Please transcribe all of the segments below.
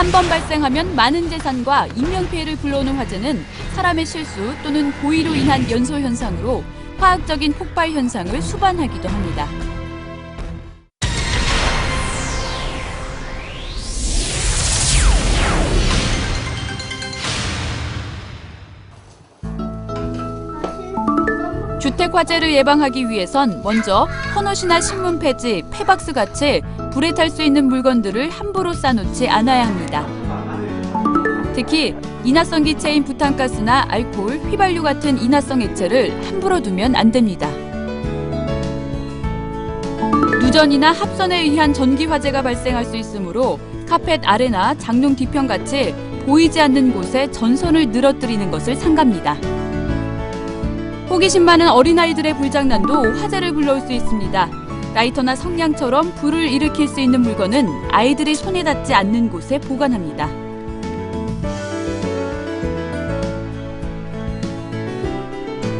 한 번 발생하면 많은 재산과 인명피해를 불러오는 화재는 사람의 실수 또는 고의로 인한 연소 현상으로 화학적인 폭발 현상을 수반하기도 합니다. 주택 화재를 예방하기 위해선 먼저 헌옷이나 신문 폐지, 폐박스 같이 불에 탈 수 있는 물건들을 함부로 쌓아놓지 않아야 합니다. 특히 인화성 기체인 부탄가스나 알코올, 휘발유 같은 인화성 액체를 함부로 두면 안 됩니다. 누전이나 합선에 의한 전기 화재가 발생할 수 있으므로 카펫 아래나 장롱 뒤편 같이 보이지 않는 곳에 전선을 늘어뜨리는 것을 삼갑니다. 호기심 많은 어린아이들의 불장난도 화재를 불러올 수 있습니다. 라이터나 성냥처럼 불을 일으킬 수 있는 물건은 아이들이 손에 닿지 않는 곳에 보관합니다.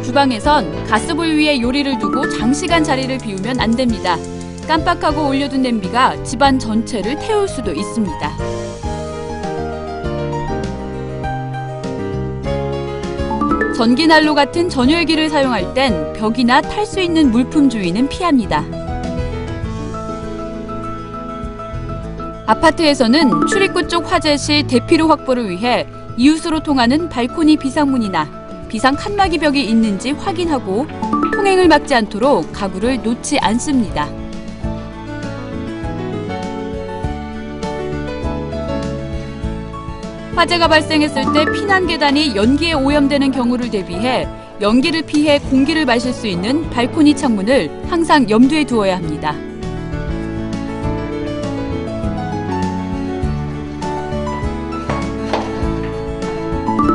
주방에선 가스불 위에 요리를 두고 장시간 자리를 비우면 안 됩니다. 깜빡하고 올려둔 냄비가 집안 전체를 태울 수도 있습니다. 전기난로 같은 전열기를 사용할 땐 벽이나 탈 수 있는 물품 주위는 피합니다. 아파트에서는 출입구 쪽 화재 시 대피로 확보를 위해 이웃으로 통하는 발코니 비상문이나 비상 칸막이 벽이 있는지 확인하고 통행을 막지 않도록 가구를 놓지 않습니다. 화재가 발생했을 때 피난 계단이 연기에 오염되는 경우를 대비해 연기를 피해 공기를 마실 수 있는 발코니 창문을 항상 염두에 두어야 합니다.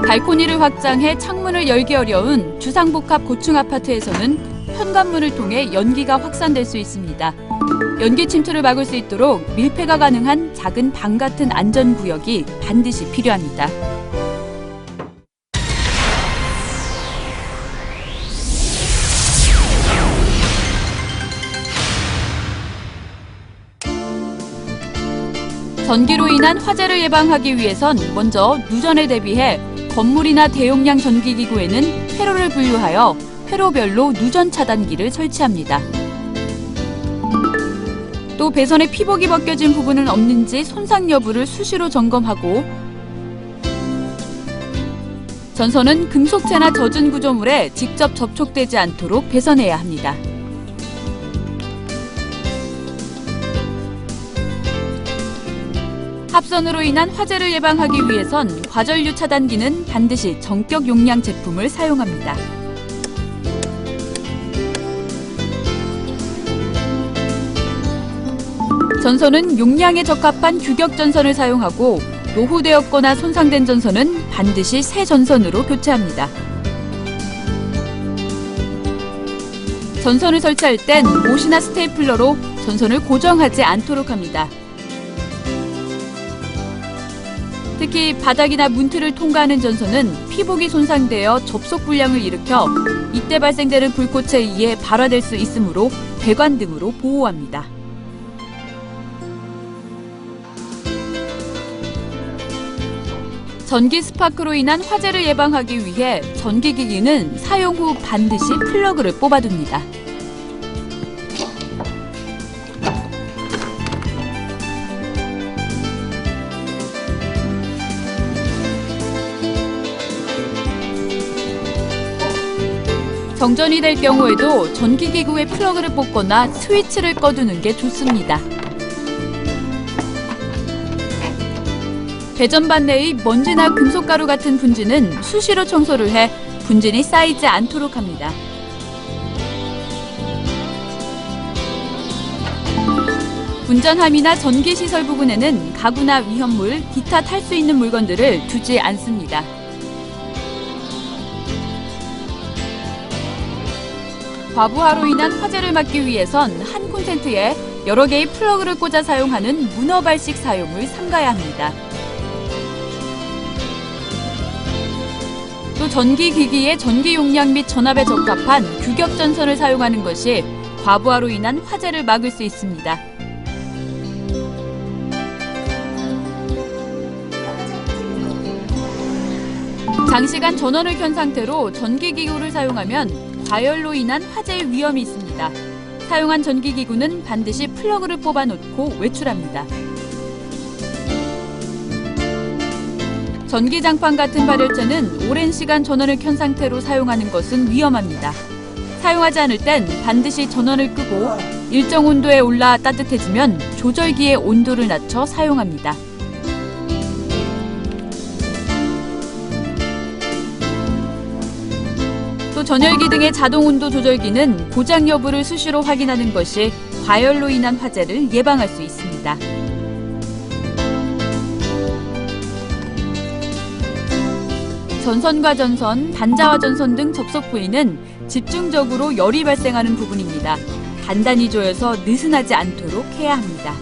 발코니를 확장해 창문을 열기 어려운 주상복합 고층 아파트에서는 현관문을 통해 연기가 확산될 수 있습니다. 연기 침투를 막을 수 있도록 밀폐가 가능한 작은 방 같은 안전구역이 반드시 필요합니다. 전기로 인한 화재를 예방하기 위해선 먼저 누전에 대비해 건물이나 대용량 전기기구에는 회로를 분류하여 회로별로 누전 차단기를 설치합니다. 또 배선에 피복이 벗겨진 부분은 없는지 손상 여부를 수시로 점검하고 전선은 금속체나 젖은 구조물에 직접 접촉되지 않도록 배선해야 합니다. 합선으로 인한 화재를 예방하기 위해선 과전류 차단기는 반드시 정격 용량 제품을 사용합니다. 전선은 용량에 적합한 규격 전선을 사용하고 노후되었거나 손상된 전선은 반드시 새 전선으로 교체합니다. 전선을 설치할 땐 못이나 스테이플러로 전선을 고정하지 않도록 합니다. 특히 바닥이나 문틀을 통과하는 전선은 피복이 손상되어 접속 불량을 일으켜 이때 발생되는 불꽃에 의해 발화될 수 있으므로 배관 등으로 보호합니다. 전기 스파크로 인한 화재를 예방하기 위해 전기기기는 사용 후 반드시 플러그를 뽑아둡니다. 정전이 될 경우에도 전기기구의 플러그를 뽑거나 스위치를 꺼두는 게 좋습니다. 배전반 내의 먼지나 금속가루 같은 분진은 수시로 청소를 해 분진이 쌓이지 않도록 합니다. 운전함이나 전기시설 부분에는 가구나 위험물, 기타 탈 수 있는 물건들을 두지 않습니다. 과부하로 인한 화재를 막기 위해선 한 콘센트에 여러 개의 플러그를 꽂아 사용하는 문어발식 사용을 삼가야 합니다. 또 전기기기의 전기 용량 및 전압에 적합한 규격 전선을 사용하는 것이 과부하로 인한 화재를 막을 수 있습니다. 장시간 전원을 켠 상태로 전기기구를 사용하면 과열로 인한 화재의 위험이 있습니다. 사용한 전기기구는 반드시 플러그를 뽑아놓고 외출합니다. 전기장판 같은 발열체는 오랜 시간 전원을 켠 상태로 사용하는 것은 위험합니다. 사용하지 않을 땐 반드시 전원을 끄고 일정 온도에 올라 따뜻해지면 조절기의 온도를 낮춰 사용합니다. 또 전열기 등의 자동 온도 조절기는 고장 여부를 수시로 확인하는 것이 과열로 인한 화재를 예방할 수 있습니다. 전선과 전선, 단자와 전선 등 접속 부위는 집중적으로 열이 발생하는 부분입니다. 단단히 조여서 느슨하지 않도록 해야 합니다.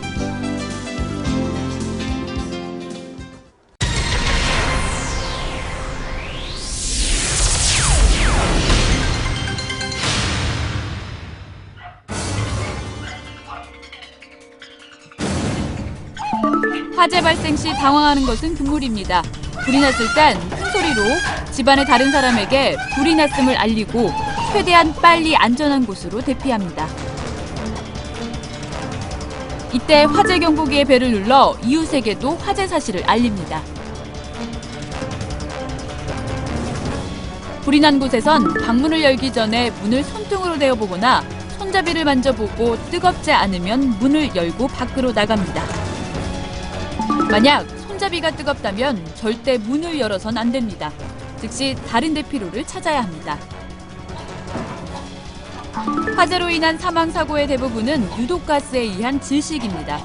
화재 발생 시 당황하는 것은 금물입니다. 불이 났을 땐 큰 소리로 집안의 다른 사람에게 불이 났음을 알리고 최대한 빨리 안전한 곳으로 대피합니다. 이때 화재 경보기의 벨을 눌러 이웃에게도 화재 사실을 알립니다. 불이 난 곳에선 방문을 열기 전에 문을 손등으로 대어보거나 손잡이를 만져보고 뜨겁지 않으면 문을 열고 밖으로 나갑니다. 만약 손잡이가 뜨겁다면 절대 문을 열어선 안 됩니다. 즉시 다른 대피로를 찾아야 합니다. 화재로 인한 사망사고의 대부분은 유독가스에 의한 질식입니다.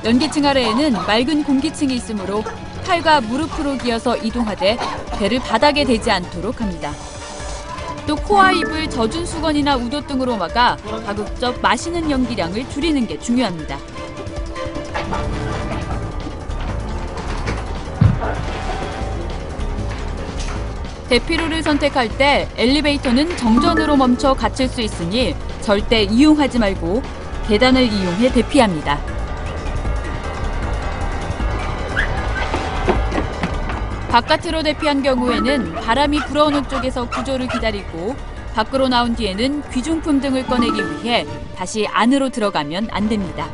연기층 아래에는 맑은 공기층이 있으므로 팔과 무릎으로 기어서 이동하되 배를 바닥에 대지 않도록 합니다. 또 코와 입을 젖은 수건이나 우도 등으로 막아 가급적 마시는 연기량을 줄이는 게 중요합니다. 대피로를 선택할 때 엘리베이터는 정전으로 멈춰 갇힐 수 있으니 절대 이용하지 말고 계단을 이용해 대피합니다. 바깥으로 대피한 경우에는 바람이 불어오는 쪽에서 구조를 기다리고 밖으로 나온 뒤에는 귀중품 등을 꺼내기 위해 다시 안으로 들어가면 안 됩니다.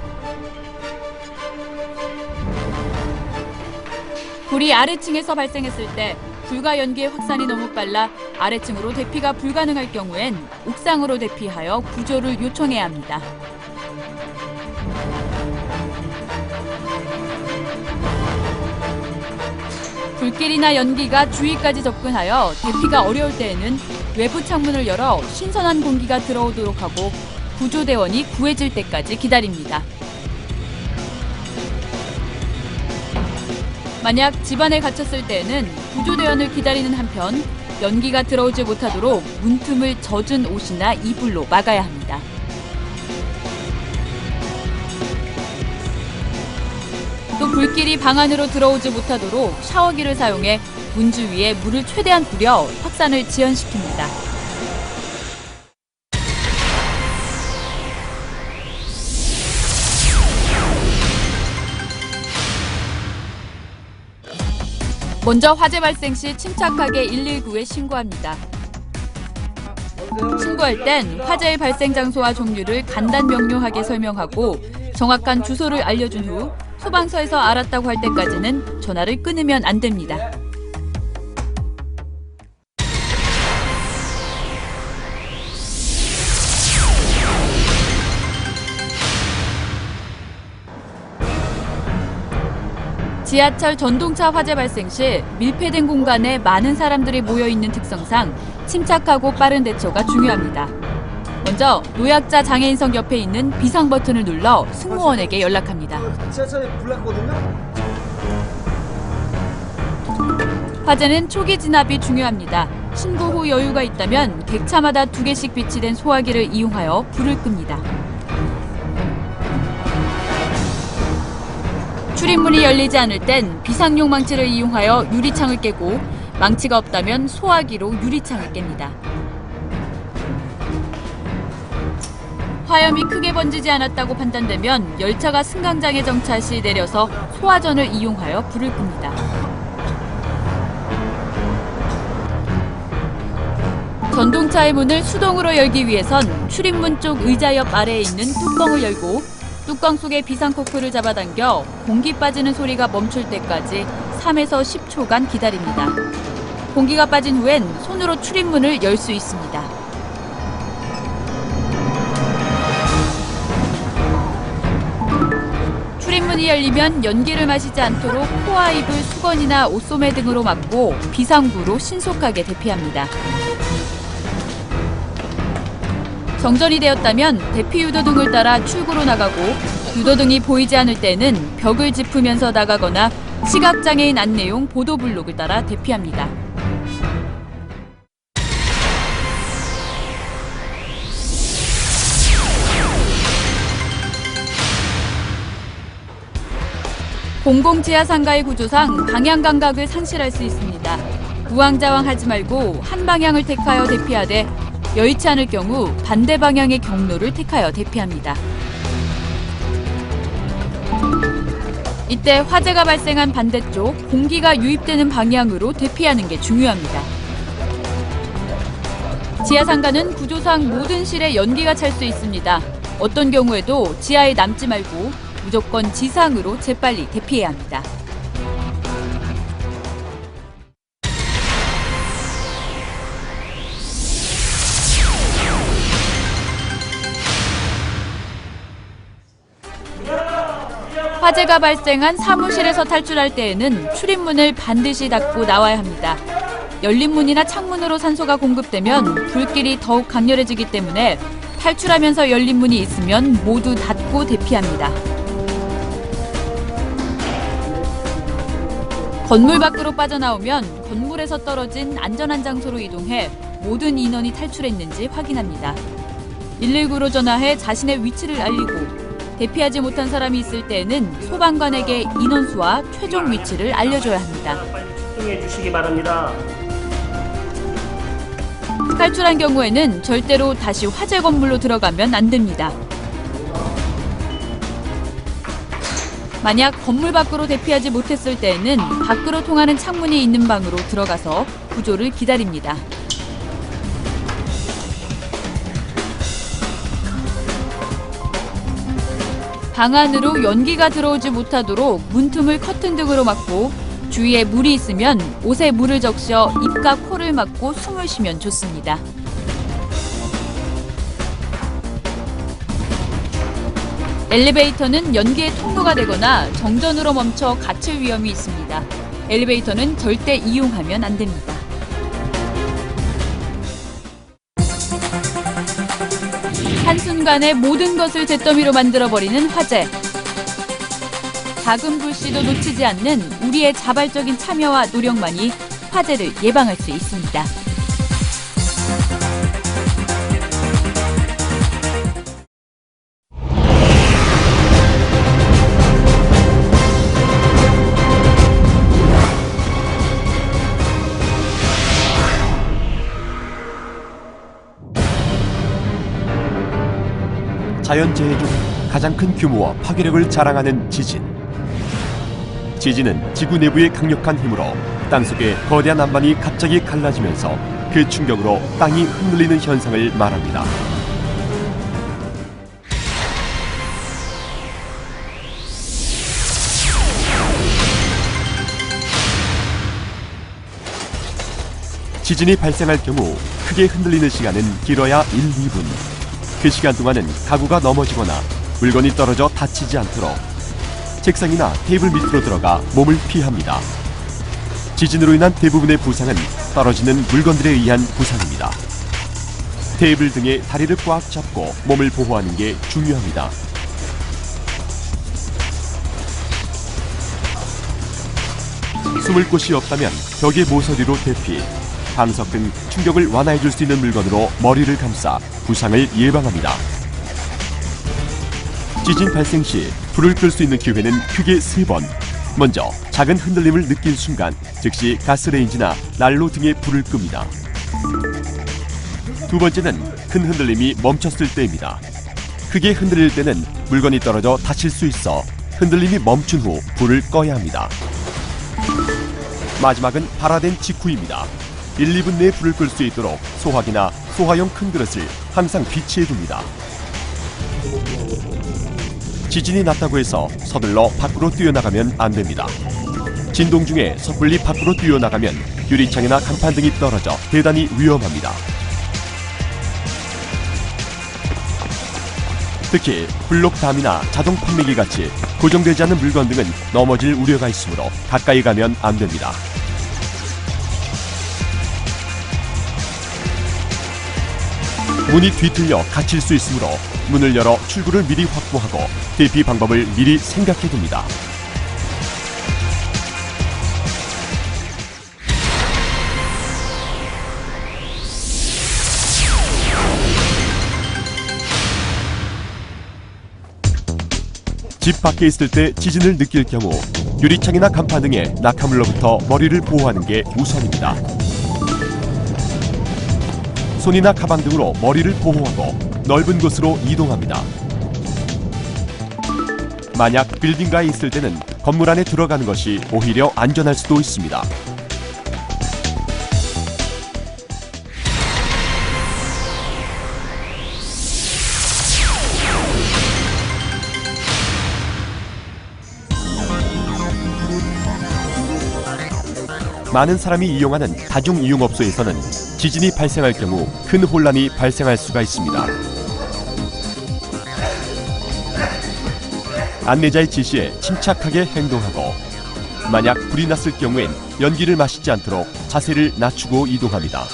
불이 아래층에서 발생했을 때 불과 연기의 확산이 너무 빨라 아래층으로 대피가 불가능할 경우엔 옥상으로 대피하여 구조를 요청해야 합니다. 불길이나 연기가 주위까지 접근하여 대피가 어려울 때에는 외부 창문을 열어 신선한 공기가 들어오도록 하고 구조대원이 구해질 때까지 기다립니다. 만약 집안에 갇혔을 때에는 구조대원을 기다리는 한편 연기가 들어오지 못하도록 문틈을 젖은 옷이나 이불로 막아야 합니다. 또 불길이 방 안으로 들어오지 못하도록 샤워기를 사용해 문 주위에 물을 최대한 뿌려 확산을 지연시킵니다. 먼저 화재 발생 시 침착하게 119에 신고합니다. 신고할 땐 화재의 발생 장소와 종류를 간단 명료하게 설명하고 정확한 주소를 알려준 후 소방서에서 알았다고 할 때까지는 전화를 끊으면 안 됩니다. 지하철 전동차 화재 발생 시 밀폐된 공간에 많은 사람들이 모여있는 특성상 침착하고 빠른 대처가 중요합니다. 먼저 노약자 장애인석 옆에 있는 비상 버튼을 눌러 승무원에게 연락합니다. 지하철에 불났거든요? 화재는 초기 진압이 중요합니다. 신고 후 여유가 있다면 객차마다 2개씩 비치된 소화기를 이용하여 불을 끕니다. 출입문이 열리지 않을 땐 비상용 망치를 이용하여 유리창을 깨고 망치가 없다면 소화기로 유리창을 깹니다. 화염이 크게 번지지 않았다고 판단되면 열차가 승강장에 정차 시 내려서 소화전을 이용하여 불을 끕니다. 전동차의 문을 수동으로 열기 위해선 출입문 쪽 의자 옆 아래에 있는 뚜껑을 열고 뚜껑 속에 비상코크를 잡아당겨 공기 빠지는 소리가 멈출 때까지 3에서 10초간 기다립니다. 공기가 빠진 후엔 손으로 출입문을 열 수 있습니다. 출입문이 열리면 연기를 마시지 않도록 코와 입을 수건이나 옷소매 등으로 막고 비상구로 신속하게 대피합니다. 정전이 되었다면 대피 유도등을 따라 출구로 나가고 유도등이 보이지 않을 때는 벽을 짚으면서 나가거나 시각장애인 안내용 보도블록을 따라 대피합니다. 공공지하 상가의 구조상 방향 감각을 상실할 수 있습니다. 우왕좌왕하지 말고 한 방향을 택하여 대피하되 여의치 않을 경우 반대 방향의 경로를 택하여 대피합니다. 이때 화재가 발생한 반대쪽 공기가 유입되는 방향으로 대피하는 게 중요합니다. 지하상가는 구조상 모든 실에 연기가 찰 수 있습니다. 어떤 경우에도 지하에 남지 말고 무조건 지상으로 재빨리 대피해야 합니다. 화재가 발생한 사무실에서 탈출할 때에는 출입문을 반드시 닫고 나와야 합니다. 열린 문이나 창문으로 산소가 공급되면 불길이 더욱 강렬해지기 때문에 탈출하면서 열린 문이 있으면 모두 닫고 대피합니다. 건물 밖으로 빠져나오면 건물에서 떨어진 안전한 장소로 이동해 모든 인원이 탈출했는지 확인합니다. 119로 전화해 자신의 위치를 알리고 대피하지 못한 사람이 있을 때에는 소방관에게 인원수와 최종 위치를 알려줘야 합니다. 출동해 주시기 바랍니다. 탈출한 경우에는 절대로 다시 화재 건물로 들어가면 안 됩니다. 만약 건물 밖으로 대피하지 못했을 때에는 밖으로 통하는 창문이 있는 방으로 들어가서 구조를 기다립니다. 방 안으로 연기가 들어오지 못하도록 문틈을 커튼 등으로 막고 주위에 물이 있으면 옷에 물을 적셔 입과 코를 막고 숨을 쉬면 좋습니다. 엘리베이터는 연기의 통로가 되거나 정전으로 멈춰 갇힐 위험이 있습니다. 엘리베이터는 절대 이용하면 안 됩니다. 한순간에 모든 것을 잿더미로 만들어버리는 화재. 작은 불씨도 놓치지 않는 우리의 자발적인 참여와 노력만이 화재를 예방할 수 있습니다. 자연재해 중 가장 큰 규모와 파괴력을 자랑하는 지진. 지진은 지구 내부의 강력한 힘으로 땅속의 거대한 안반이 갑자기 갈라지면서 그 충격으로 땅이 흔들리는 현상을 말합니다. 지진이 발생할 경우 크게 흔들리는 시간은 길어야 1, 2분. 그 시간 동안은 가구가 넘어지거나 물건이 떨어져 다치지 않도록 책상이나 테이블 밑으로 들어가 몸을 피합니다. 지진으로 인한 대부분의 부상은 떨어지는 물건들에 의한 부상입니다. 테이블 등의 다리를 꽉 잡고 몸을 보호하는 게 중요합니다. 숨을 곳이 없다면 벽의 모서리로 대피, 방석 등 충격을 완화해줄 수 있는 물건으로 머리를 감싸 부상을 예방합니다. 지진 발생 시 불을 끌 수 있는 기회는 크게 3번. 먼저 작은 흔들림을 느낀 순간 즉시 가스레인지나 난로 등의 불을 끕니다. 두 번째는 큰 흔들림이 멈췄을 때입니다. 크게 흔들릴 때는 물건이 떨어져 다칠 수 있어 흔들림이 멈춘 후 불을 꺼야 합니다. 마지막은 발화된 직후입니다. 1, 2분 내에 불을 끌 수 있도록 소화기나 소화용 큰 그릇을 항상 비치해 둡니다. 지진이 났다고 해서 서둘러 밖으로 뛰어나가면 안 됩니다. 진동 중에 섣불리 밖으로 뛰어나가면 유리창이나 간판 등이 떨어져 대단히 위험합니다. 특히 블록담이나 자동 판매기 같이 고정되지 않은 물건 등은 넘어질 우려가 있으므로 가까이 가면 안 됩니다. 문이 뒤틀려 갇힐 수 있으므로 문을 열어 출구를 미리 확보하고 대피 방법을 미리 생각해 둡니다. 집 밖에 있을 때 지진을 느낄 경우 유리창이나 간판 등의 낙하물로부터 머리를 보호하는 게 우선입니다. 손이나 가방 등으로 머리를 보호하고 넓은 곳으로 이동합니다. 만약 빌딩가에 있을 때는 건물 안에 들어가는 것이 오히려 안전할 수도 있습니다. 많은 사람이 이용하는 다중이용업소에서는 지진이 발생할 경우 큰 혼란이 발생할 수가 있습니다. 안내자의 지시에 침착하게 행동하고 만약 불이 났을 경우엔 연기를 마시지 않도록 자세를 낮추고 이동합니다.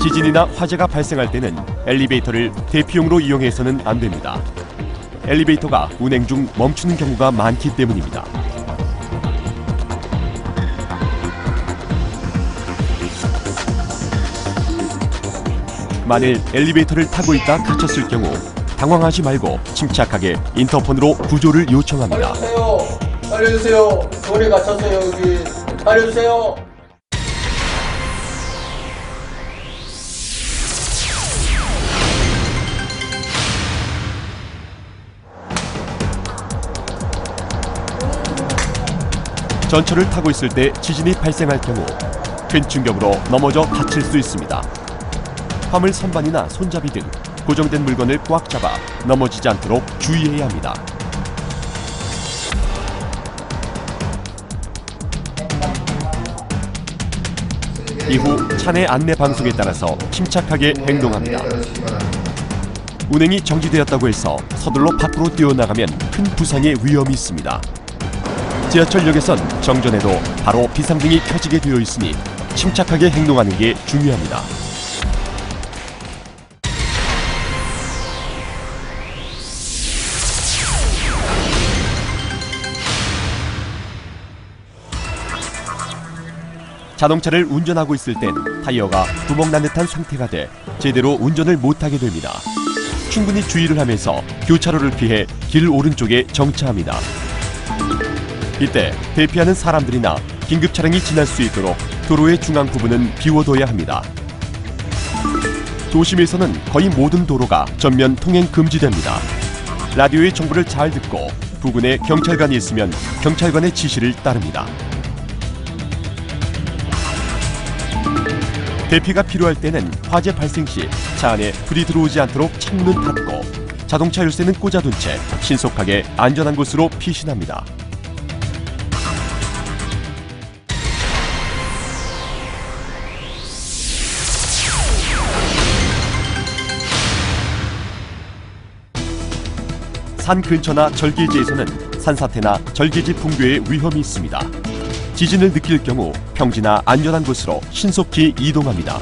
지진이나 화재가 발생할 때는 엘리베이터를 대피용으로 이용해서는 안 됩니다. 엘리베이터가 운행 중 멈추는 경우가 많기 때문입니다. 만일 엘리베이터를 타고 있다 갇혔을 경우 당황하지 말고 침착하게 인터폰으로 구조를 요청합니다. 살려주세요. 살려주세요. 돌에 갇혔어요. 여기. 살려주세요. 전철을 타고 있을 때 지진이 발생할 경우 큰 충격으로 넘어져 다칠 수 있습니다. 화물 선반이나 손잡이 등 고정된 물건을 꽉 잡아 넘어지지 않도록 주의해야 합니다. 이후 차내 안내 방송에 따라서 침착하게 행동합니다. 운행이 정지되었다고 해서 서둘러 밖으로 뛰어나가면 큰 부상의 위험이 있습니다. 지하철역에선 정전에도 바로 비상등이 켜지게 되어 있으니 침착하게 행동하는 게 중요합니다. 자동차를 운전하고 있을 땐 타이어가 구멍난 듯한 상태가 돼 제대로 운전을 못하게 됩니다. 충분히 주의를 하면서 교차로를 피해 길 오른쪽에 정차합니다. 이때 대피하는 사람들이나 긴급 차량이 지날 수 있도록 도로의 중앙 부분은 비워둬야 합니다. 도심에서는 거의 모든 도로가 전면 통행 금지됩니다. 라디오의 정보를 잘 듣고 부근에 경찰관이 있으면 경찰관의 지시를 따릅니다. 대피가 필요할 때는 화재 발생 시 차 안에 불이 들어오지 않도록 창문은 닫고 자동차 열쇠는 꽂아둔 채 신속하게 안전한 곳으로 피신합니다. 산 근처나 절개지에서는 산사태나 절개지 붕괴의 위험이 있습니다. 지진을 느낄 경우 평지나 안전한 곳으로 신속히 이동합니다.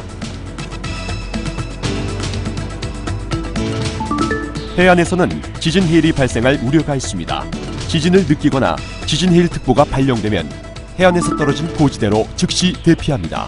해안에서는 지진 해일이 발생할 우려가 있습니다. 지진을 느끼거나 지진 해일 특보가 발령되면 해안에서 떨어진 고지대로 즉시 대피합니다.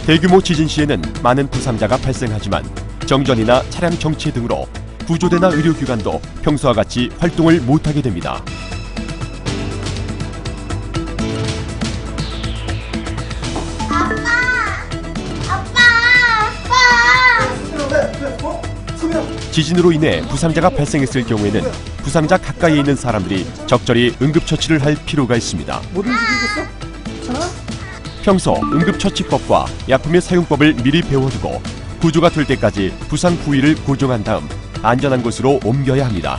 대규모 지진 시에는 많은 부상자가 발생하지만 정전이나 차량 정체 등으로 구조대나 의료기관도 평소와 같이 활동을 못하게 됩니다. 지진으로 인해 부상자가 발생했을 경우에는 부상자 가까이에 있는 사람들이 적절히 응급처치를 할 필요가 있습니다. 평소 응급처치법과 약품의 사용법을 미리 배워두고 구조가 될 때까지 부상 부위를 고정한 다음 안전한 곳으로 옮겨야 합니다.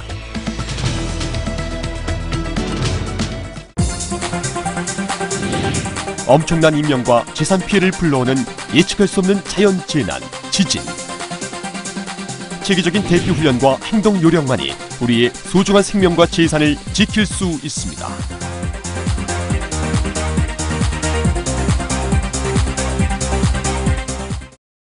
엄청난 인명과 재산 피해를 불러오는 예측할 수 없는 자연 재난, 지진. 체계적인 대피 훈련과 행동 요령만이 우리의 소중한 생명과 재산을 지킬 수 있습니다.